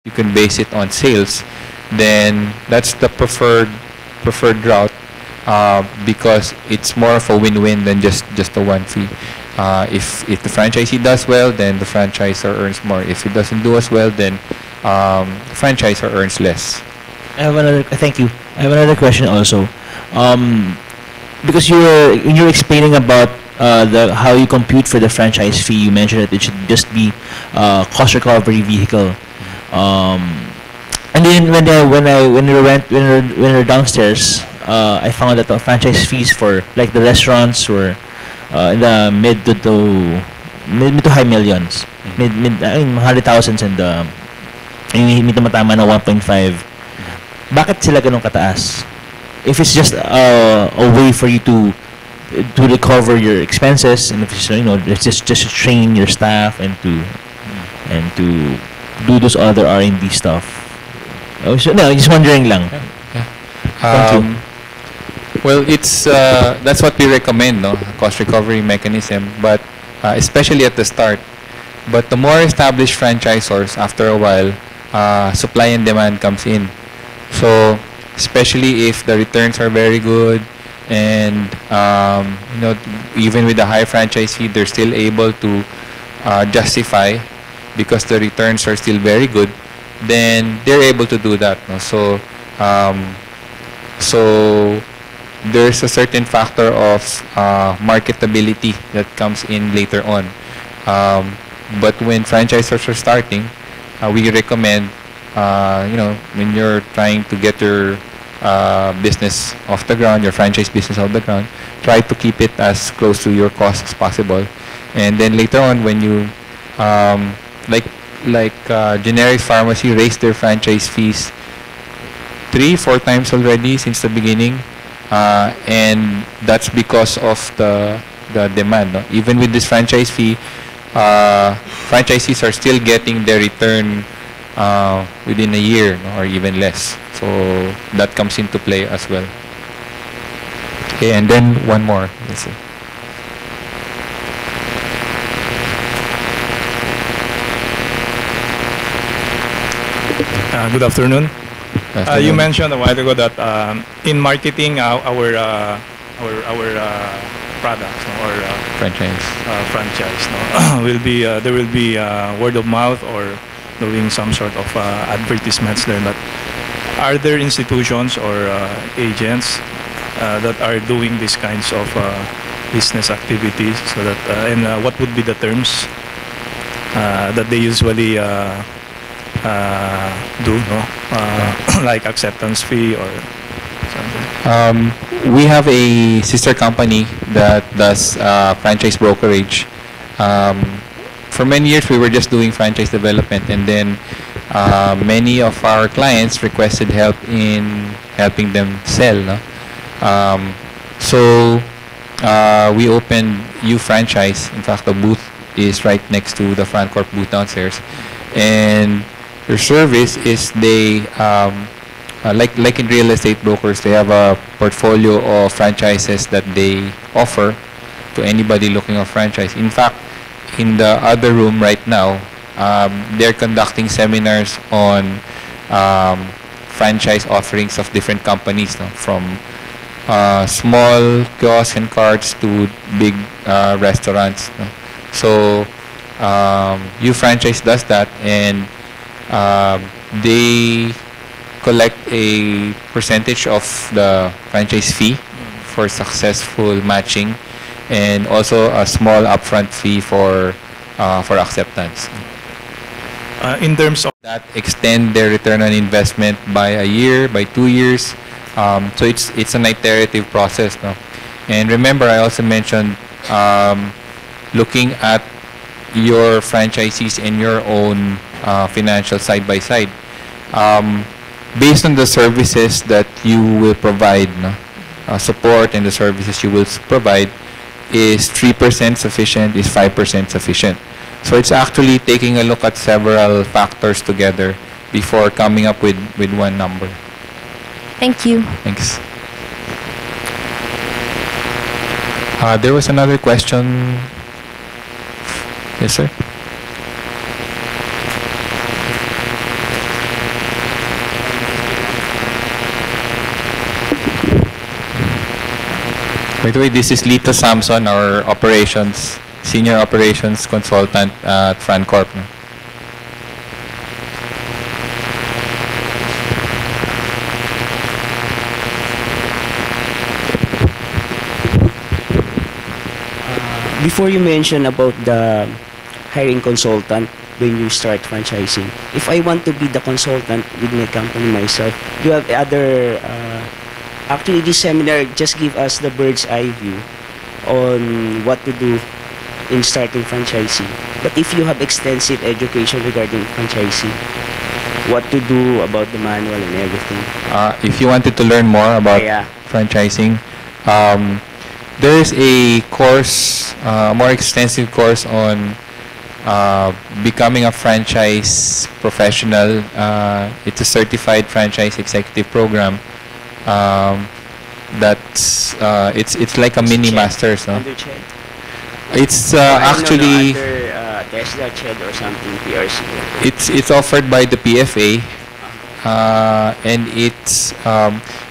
you can base it on sales, then that's the preferred route, because it's more of a win-win than just a one fee. If the franchisee does well, then the franchisor earns more. If it doesn't do as well, then the franchisor earns less. I have another. Thank you. I have another question also. Because you're explaining about how you compute for the franchise fee, you mentioned that it should just be cost recovery vehicle. And then when we were downstairs, I found that the franchise fees for like the restaurants were in the mid to high millions, mid I mean 100,000s, and may tumatama na 1.5. Bakit sila ganun kataas? If it's just a way for you to recover your expenses, and if it's, it's just to train your staff and to do those other R&D stuff. So, no, just wondering lang. Thank you. Well, it's that's what we recommend, no, cost recovery mechanism, but especially at the start. But the more established franchisors, after a while, supply and demand comes in. So especially if the returns are very good, and even with the high franchise fee, they're still able to justify because the returns are still very good, then they're able to do that, no? So so there's a certain factor of marketability that comes in later on, but when franchisors are starting, we recommend when you're trying to get your business off the ground, your franchise business off the ground, try to keep it as close to your cost as possible. And then later on, when you generic pharmacy raised their franchise fees 3-4 times already since the beginning, and that's because of the demand, no? Even with this franchise fee, franchisees are still getting their return within a year, no, or even less. So that comes into play as well. Okay, and then one more. Let's see. Good afternoon. You mentioned a while ago that in marketing our products, or franchise, no, will be there will be word of mouth or doing some sort of advertisements there. But are there institutions or agents that are doing these kinds of business activities? So that and what would be the terms that they usually do, no? Like acceptance fee or something? We have a sister company that does franchise brokerage. For many years, we were just doing franchise development, and then many of our clients requested help in helping them sell, no? So we opened U Franchise. In fact, the booth is right next to the Francorp booth downstairs, and their service is they like in real estate brokers, they have a portfolio of franchises that they offer to anybody looking at franchise. In fact, in the other room right now, they're conducting seminars on franchise offerings of different companies, no? From small kiosks and carts to big restaurants, no? So U Franchise does that, and they collect a percentage of the franchise fee for successful matching, and also a small upfront fee for acceptance. In terms of that, extend their return on investment by a year, by 2 years. So it's an iterative process, no? And remember, I also mentioned looking at your franchisees and your own financial side by side. Based on the services that you will provide, no? Support and the services you will provide, is 3% sufficient, is 5% sufficient? So it's actually taking a look at several factors together before coming up with one number. Thank you. Thanks. There was another question. Yes, sir. By the way, this is Lito Samson, our senior operations consultant at Francorp. No? Before you mention about the hiring consultant when you start franchising, if I want to be the consultant with my company myself, do you have other actually this seminar just give us the bird's eye view on what to do in starting franchising. But if you have extensive education regarding franchising, what to do about the manual and everything. If you wanted to learn more about franchising, there's a course, more extensive course on becoming a franchise professional. It's a certified franchise executive program. It's like a mini masters, no? It's actually Tesla Ched or something PRC. It's offered by the PFA, and it's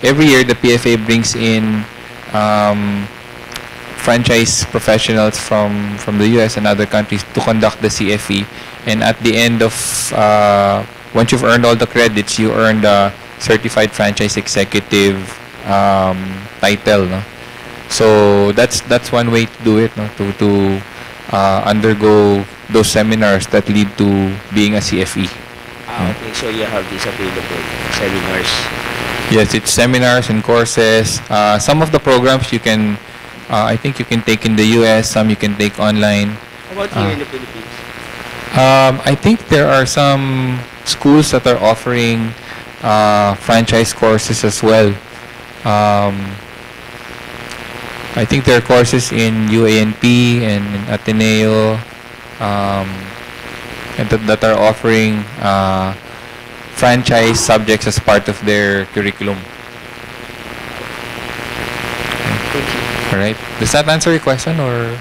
every year the PFA brings in franchise professionals from the US and other countries to conduct the CFE, and at the end of once you've earned all the credits, you earn the certified franchise executive title, no? So that's one way to do it, no? To undergo those seminars that lead to being a CFE. Okay, so you have these available seminars. Yes, it's seminars and courses. Some of the programs you can, I think you can take in the US, some you can take online. How about here in the Philippines? I think there are some schools that are offering franchise courses as well. I think there are courses in UANP and in Ateneo and that are offering franchise subjects as part of their curriculum. All right. Does that answer your question, or?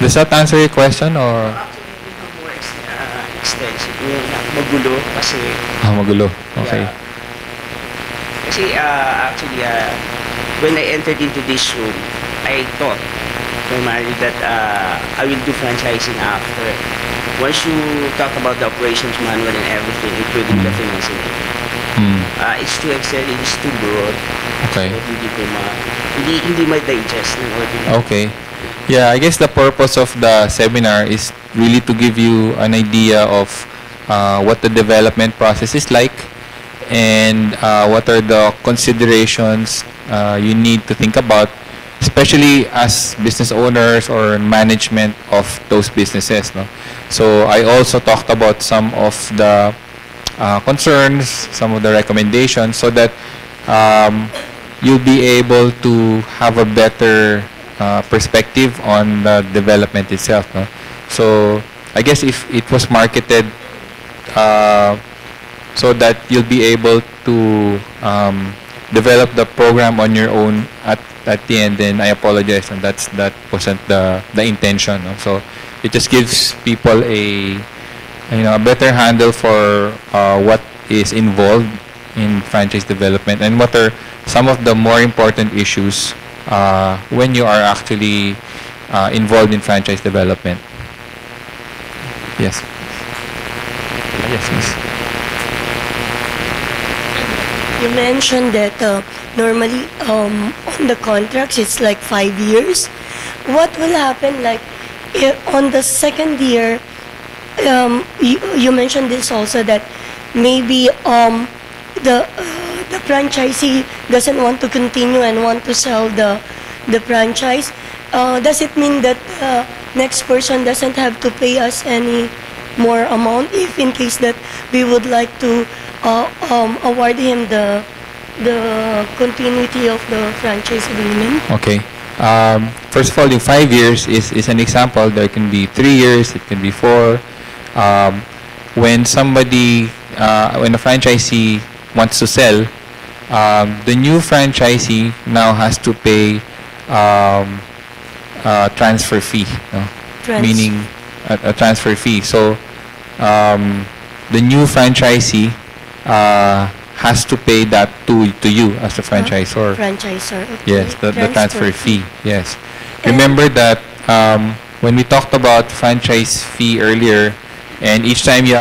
Does that answer your question, or? More extensive. Magulo kasi. Magulo. Okay. Yeah. Kasi actually, when I entered into this room, I thought primarily that I will do franchising after. Once you talk about the operations manual and everything, including the financing, it's too extended, it's too broad. Okay. So, hindi ma-digest ng ordinary. Okay. Yeah, I guess the purpose of the seminar is really to give you an idea of what the development process is like, and what are the considerations you need to think about, especially as business owners or management of those businesses, no? So I also talked about some of the concerns, some of the recommendations, so that you'll be able to have a better perspective on the development itself, no? So I guess if it was marketed so that you'll be able to develop the program on your own at the end, then I apologize, and that wasn't the intention, no? So it just gives people a better handle for what is involved in franchise development and what are some of the more important issues when you are actually involved in franchise development. Yes. Yes, miss. You mentioned that normally on the contracts it's like 5 years. What will happen like on the second year? You mentioned this also, that maybe the franchisee doesn't want to continue and want to sell the franchise. Does it mean that the next person doesn't have to pay us any more amount if in case that we would like to award him the continuity of the franchise agreement? Okay. First of all, in 5 years is an example. There can be 3 years, it can be 4. When a franchisee wants to sell, the new franchisee now has to pay a transfer fee, no? Meaning a transfer fee. So the new franchisee has to pay that to you as the franchisor. Franchisor. Okay. Yes, the transfer fee. Yes. Remember that when we talked about franchise fee earlier, and each time you